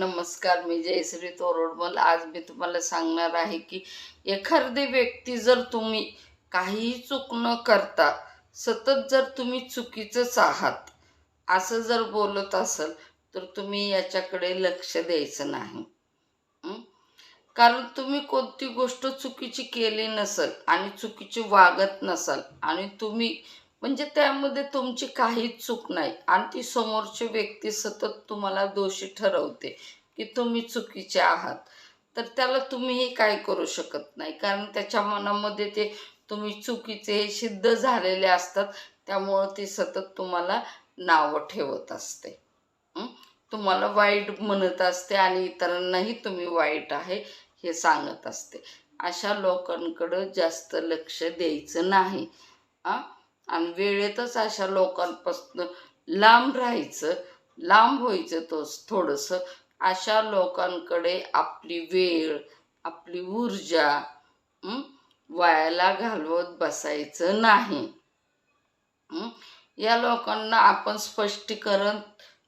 नमस्कार, मी जयश्री तोरडमल. आज मी तुम्हाला सांगणार आहे की एखादी व्यक्ती जर तुम्ही काहीही चूक न करता सतत जर तुम्ही चुकीचंच आहात असं जर बोलत असाल तर तुम्ही याच्याकडे लक्ष द्यायचं नाही. हं? कारण तुम्ही कोणती गोष्ट चुकीची केली नसेल आणि चुकीची वागत नसाल आणि तुम्ही म्हणजे त्यामध्ये तुमची काहीच चूक नाही आणि ती समोरची व्यक्ती सतत तुम्हाला दोषी ठरवते की तुम्ही चुकीचे आहात, तर त्याला तुम्हीही काय करू शकत नाही. कारण त्याच्या मनामध्ये ते तुम्ही चुकीचे हे सिद्ध झालेले असतात. त्यामुळं ती सतत तुम्हाला नावं ठेवत असते. हं? तुम्हाला वाईट म्हणत असते आणि इतरांनाही तुम्ही वाईट आहे हे सांगत असते. अशा लोकांकडं जास्त लक्ष द्यायचं नाही. आ आणि वेळेतच अशा लोकांपासून लांब राहायचं, लांब व्हायचं थोडंसं. अशा लोकांकडे आपली वेळ, आपली ऊर्जा हं, वायाला घालवत बसायचं नाही. या लोकांना आपण स्पष्टीकरण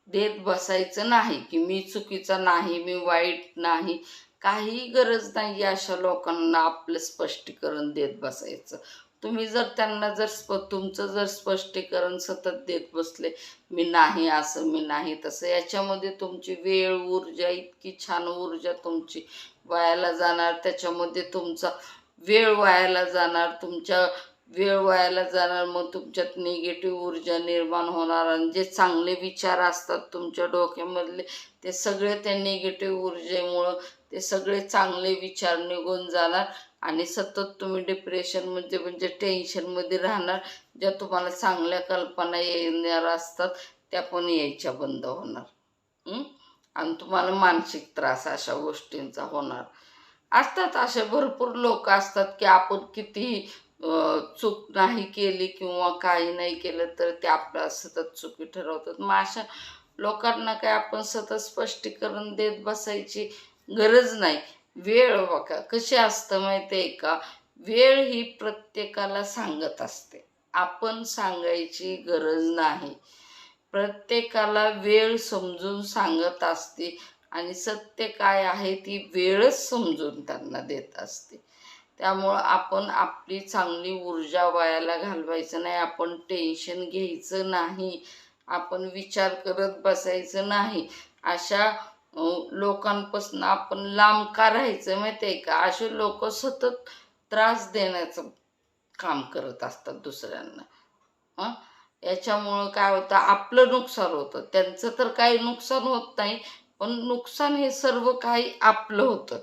देत बसायचं नाही की मी चुकीचा नाही, मी वाईट नाही. काही गरज नाही अशा लोकांना आपलं स्पष्टीकरण देत बसायचं. तुम्ही जर त्यांना जर तुमचं जर स्पष्टीकरण सतत देत बसले, मी नाही असं, मी नाही तसं, याच्यामध्ये तुमची वेळ, ऊर्जा, इतकी छान ऊर्जा तुमची वायाला जाणार. त्याच्यामध्ये तुमचा वेळ वायाला जाणार, तुमच्या वेळ वायाला जाणार. मग तुमच्यात निगेटिव्ह ऊर्जा निर्माण होणार आणि जे चांगले विचार असतात तुमच्या डोक्यामधले ते सगळे त्या निगेटिव्ह ऊर्जेमुळं ते सगळे चांगले विचार निघून जाणार आणि सतत तुम्ही डिप्रेशनमध्ये म्हणजे टेन्शनमध्ये राहणार. ज्या तुम्हाला चांगल्या कल्पना येणार असतात त्या पण यायच्या बंद होणार. आणि तुम्हाला मानसिक त्रास अशा गोष्टींचा होणार. असतात असे भरपूर लोक असतात की आपण कितीही चूक नाही केली किंवा काही नाही केलं तर ते आपलं सतत चुकी ठरवतात. मग अशा लोकांना काय आपण सतत स्पष्टीकरण देत बसायची गरज नाही. वेळ बघा कशी असतं माहिती आहे का, वेळ ही प्रत्येकाला सांगत असते, आपण सांगायची गरज नाही. प्रत्येकाला वेळ समजून सांगत असते आणि सत्य काय आहे ती वेळच समजून त्यांना देत असते. त्यामुळं आपण आपली चांगली ऊर्जा वायाला घालवायचं नाही, आपण टेन्शन घ्यायचं नाही, आपण विचार करत बसायचं नाही. अशा लोकांपासून आपण लांब का राहायचं माहिती आहे का, असे लोक सतत त्रास देण्याचं काम करत असतात दुसऱ्यांना. हं? याच्यामुळं काय होतं, आपलं नुकसान होतं, त्यांचं तर काही नुकसान होत नाही, पण नुकसान हे सर्व काही आपलं होतं.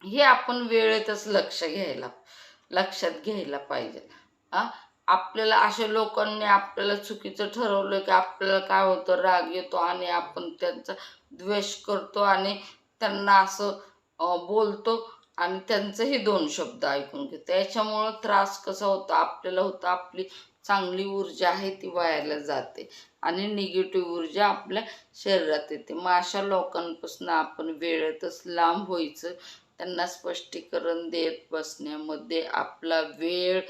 हे आपण वेळेतच लक्षात घ्यायला पाहिजे. आ आपल्याला अशा लोकांनी आपल्याला चुकीचं ठरवलं की आपल्याला काय होतं, राग येतो आणि आपण त्यांचा द्वेष करतो आणि त्यांना असं बोलतो आणि त्यांचंही दोन शब्द ऐकून घेतो. याच्यामुळं त्रास कसा होतो आपल्याला होतं, आपली चांगली ऊर्जा आहे ती वायाला जाते आणि निगेटिव्ह ऊर्जा आपल्या शरीरात येते. मग अशा लोकांपासून आपण वेळेतच लांब व्हायचं. त्यांना स्पष्टीकरण देत बसण्यामध्ये आपला वेळ,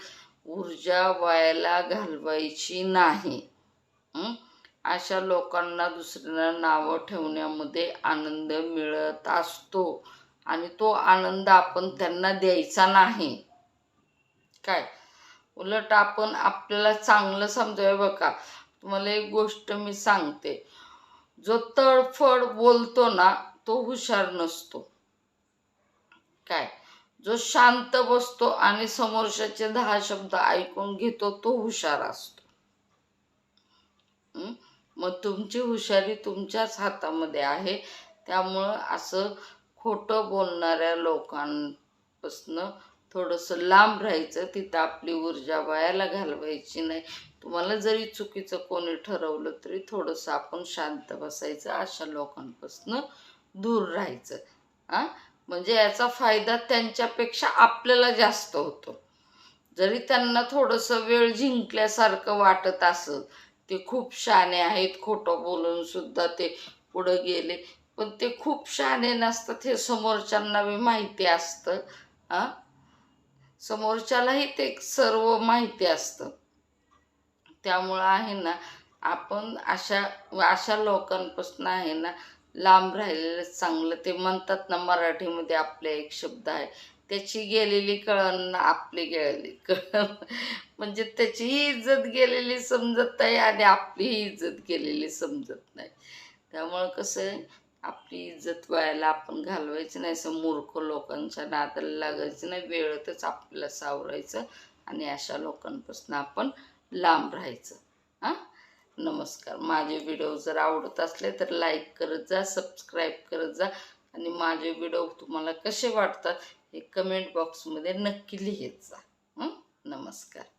ऊर्जा वायाला घालवायची नाही. अशा लोकांना दुसऱ्यांना नावं ठेवण्यामध्ये आनंद मिळत असतो आणि तो आनंद आपण त्यांना द्यायचा नाही. काय उलट आपण आपल्याला चांगलं समजावं. बघा तुम्हाला एक गोष्ट मी सांगते, जो तडफड बोलतो ना तो हुशार नसतो. काय जो शांत बसतो आणि समोरच्याचे 10 शब्द ऐकून घेतो तो हुशार असतो. मग तुमची हुशारी तुमच्याच हातामध्ये आहे. त्यामुळं असं खोटं बोलणाऱ्या लोकांपासनं थोडंसं लांब राहायचं. तिथं आपली ऊर्जा वायाला घालवायची नाही. तुम्हाला जरी चुकीचं कोणी ठरवलं तरी थोडंसं आपण शांत बसायचं, अशा लोकांपासनं दूर राहायचं. म्हणजे याचा फायदा त्यांच्यापेक्षा आपल्याला जास्त होतो. जरी त्यांना थोडंसं वेळ जिंकल्यासारखं वाटत असं, ते खूप शहाणे आहेत, खोटं बोलून सुद्धा ते पुढं गेले, पण ते खूप शहाणे नसतात हे समोरच्यांना बी माहिती असतं. हां समोरच्यालाही ते सर्व माहिती असतं. त्यामुळं आहे ना, आपण अशा अशा लोकांपासून आहे ना लांब राहिलेलं चांगलं. ते म्हणतात ना मराठीमध्ये आपल्या एक शब्द आहे, त्याची गेलेली कळण आपली गेलेली कळण. म्हणजे त्याचीही इज्जत गेलेली समजत नाही आणि आपलीही इज्जत गेलेली समजत नाही. त्यामुळं कसं आहे, आपली इज्जत वायाला आपण घालवायची नाही, असं मूर्ख लोकांच्या नादाला लागायचं नाही, वेळेतच आपल्याला सावरायचं आणि अशा लोकांपासून आपण लांब राहायचं. हां, नमस्कार. माझे व्हिडिओ जर आवडत असले तर लाईक करत जा, सबस्क्राईब करत जा आणि माझे व्हिडिओ तुम्हाला कसे वाटतात हे कमेंट बॉक्समध्ये नक्की लिहित जा. नमस्कार.